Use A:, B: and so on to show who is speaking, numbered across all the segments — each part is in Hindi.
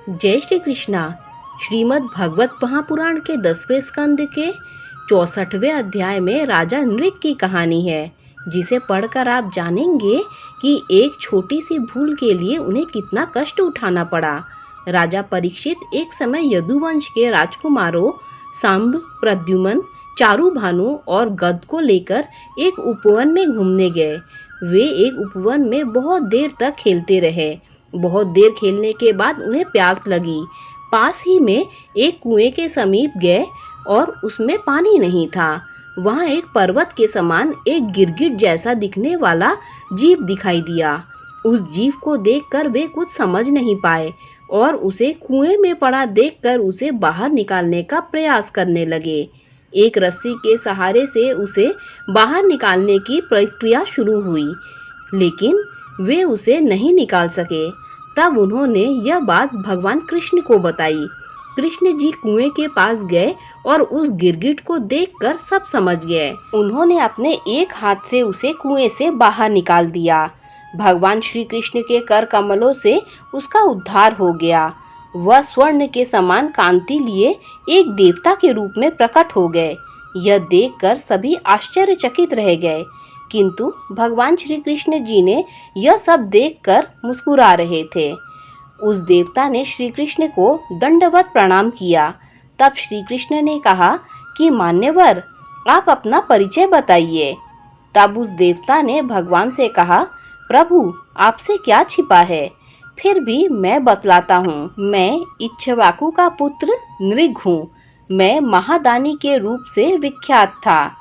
A: जय श्री कृष्णा। श्रीमद् भगवत महापुराण के 10वें स्कंद के 64वें अध्याय में राजा नृग की कहानी है, जिसे पढ़कर आप जानेंगे कि एक छोटी सी भूल के लिए उन्हें कितना कष्ट उठाना पड़ा। राजा परीक्षित एक समय यदुवंश के राजकुमारों सांब, प्रद्युम्न, चारुभानु और गद को लेकर एक उपवन में घूमने गए। वे एक उपवन में बहुत देर तक खेलते रहे। बहुत देर खेलने के बाद उन्हें प्यास लगी। पास ही में एक कुएं के समीप गए और उसमें पानी नहीं था। वहां एक पर्वत के समान एक गिरगिट जैसा दिखने वाला जीव दिखाई दिया। उस जीव को देखकर वे कुछ समझ नहीं पाए और उसे कुएं में पड़ा देखकर उसे बाहर निकालने का प्रयास करने लगे। एक रस्सी के सहारे से उसे बाहर निकालने की प्रक्रिया शुरू हुई, लेकिन वे उसे नहीं निकाल सके। तब उन्होंने यह बात भगवान कृष्ण को बताई। कृष्ण जी कुएं के पास गए और उस गिरगिट को देखकर सब समझ गए। उन्होंने अपने एक हाथ से उसे कुएं से बाहर निकाल दिया। भगवान श्री कृष्ण के कर कमलों से उसका उद्धार हो गया। वह स्वर्ण के समान कांति लिए एक देवता के रूप में प्रकट हो गए। यह देखकर सभी आश्चर्यचकित रह गए, किंतु भगवान श्री कृष्ण जी ने यह सब देखकर मुस्कुरा रहे थे। उस देवता ने श्री कृष्ण को दंडवत प्रणाम किया। तब श्री कृष्ण ने कहा कि मान्यवर, आप अपना परिचय बताइए। तब उस देवता ने भगवान से कहा, प्रभु, आपसे क्या छिपा है? फिर भी मैं बतलाता हूँ। मैं इक्ष्वाकु का पुत्र नृग हूँ। मैं महादानी के रूप से विख्यात था।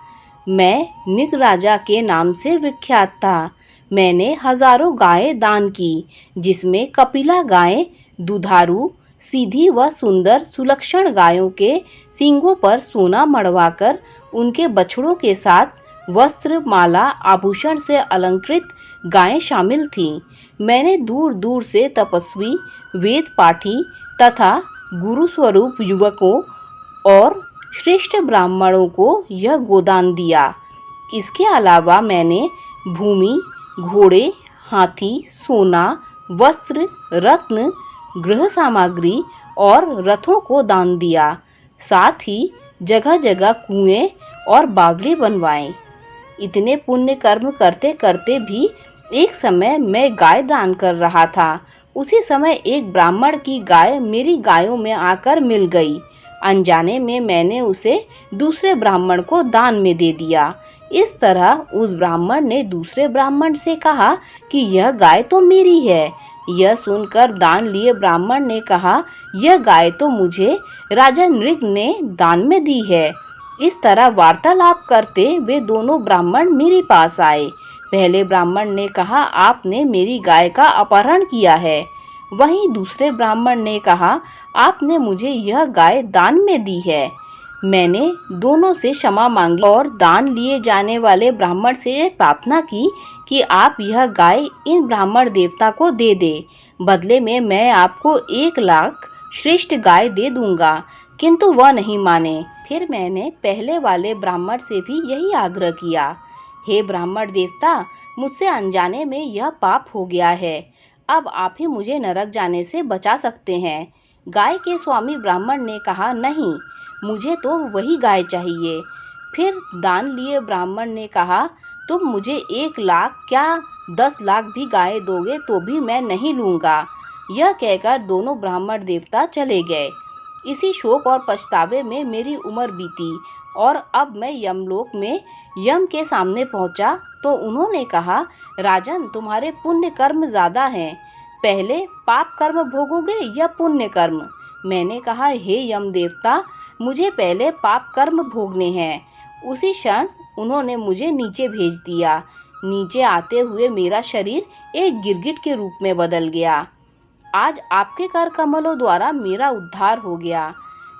A: मैं नृग राजा के नाम से विख्यात था। मैंने हजारों गायें दान की, जिसमें कपिला गायें दुधारू, सीधी व सुंदर सुलक्षण गायों के सींगों पर सोना मढ़वाकर उनके बछड़ों के साथ वस्त्र, माला, आभूषण से अलंकृत गायें शामिल थीं। मैंने दूर दूर से तपस्वी, वेद पाठी तथा गुरु स्वरूप युवकों और श्रेष्ठ ब्राह्मणों को यह गोदान दिया। इसके अलावा मैंने भूमि, घोड़े, हाथी, सोना, वस्त्र, रत्न, गृह सामग्री और रथों को दान दिया। साथ ही जगह जगह कुएं और बावड़ी बनवाए। इतने पुण्य कर्म करते करते भी एक समय मैं गाय दान कर रहा था। उसी समय एक ब्राह्मण की गाय मेरी गायों में आकर मिल गई। अनजाने में मैंने उसे दूसरे ब्राह्मण को दान में दे दिया। इस तरह उस ब्राह्मण ने दूसरे ब्राह्मण से कहा कि यह गाय तो मेरी है। यह सुनकर दान लिए ब्राह्मण ने कहा, यह गाय तो मुझे राजा नृग ने दान में दी है। इस तरह वार्तालाप करते वे दोनों ब्राह्मण मेरे पास आए। पहले ब्राह्मण ने कहा, आपने मेरी गाय का अपहरण किया है। वहीं दूसरे ब्राह्मण ने कहा, आपने मुझे यह गाय दान में दी है। मैंने दोनों से क्षमा मांगी और दान लिए जाने वाले ब्राह्मण से प्रार्थना की कि आप यह गाय इन ब्राह्मण देवता को दे दे। बदले में मैं आपको 1 लाख श्रेष्ठ गाय दे दूंगा, किंतु वह नहीं माने। फिर मैंने पहले वाले ब्राह्मण से भी यही आग्रह किया, हे ब्राह्मण देवता, मुझसे अनजाने में यह पाप हो गया है। अब आप ही मुझे नरक जाने से बचा सकते हैं। गाय के स्वामी ब्राह्मण ने कहा, नहीं, मुझे तो वही गाय चाहिए। फिर दान लिए ब्राह्मण ने कहा, तुम मुझे 1 लाख क्या 10 लाख भी गाय दोगे तो भी मैं नहीं लूँगा। यह कहकर दोनों ब्राह्मण देवता चले गए। इसी शोक और पछतावे में मेरी उम्र बीती और अब मैं यमलोक में यम के सामने पहुंचा तो उन्होंने कहा, राजन, तुम्हारे पुण्य कर्म ज़्यादा हैं। पहले पाप कर्म भोगोगे या पुण्य कर्म? मैंने कहा, हे यम देवता, मुझे पहले पाप कर्म भोगने हैं। उसी क्षण उन्होंने मुझे नीचे भेज दिया। नीचे आते हुए मेरा शरीर एक गिरगिट के रूप में बदल गया। आज आपके कर कमलों द्वारा मेरा उद्धार हो गया।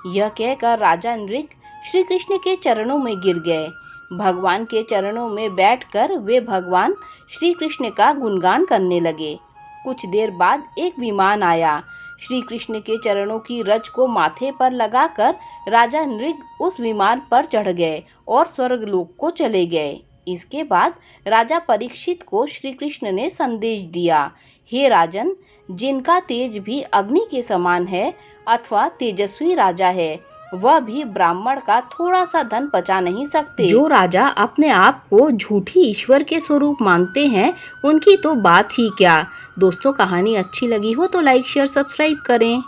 A: यह कहकर राजा नृग श्री कृष्ण के चरणों में गिर गए। भगवान के चरणों में बैठकर वे भगवान श्री कृष्ण का गुणगान करने लगे। कुछ देर बाद एक विमान आया। श्री कृष्ण के चरणों की रज को माथे पर लगाकर राजा नृग उस विमान पर चढ़ गए और स्वर्गलोक को चले गए। इसके बाद राजा परीक्षित को श्री कृष्ण ने संदेश दिया, हे राजन, जिनका तेज भी अग्नि के समान है अथवा तेजस्वी राजा है, वह भी ब्राह्मण का थोड़ा सा धन पचा नहीं सकते। जो राजा अपने आप को झूठी ईश्वर के स्वरूप मानते हैं, उनकी तो बात ही क्या। दोस्तों, कहानी अच्छी लगी हो तो लाइक शेयर सब्सक्राइब करें।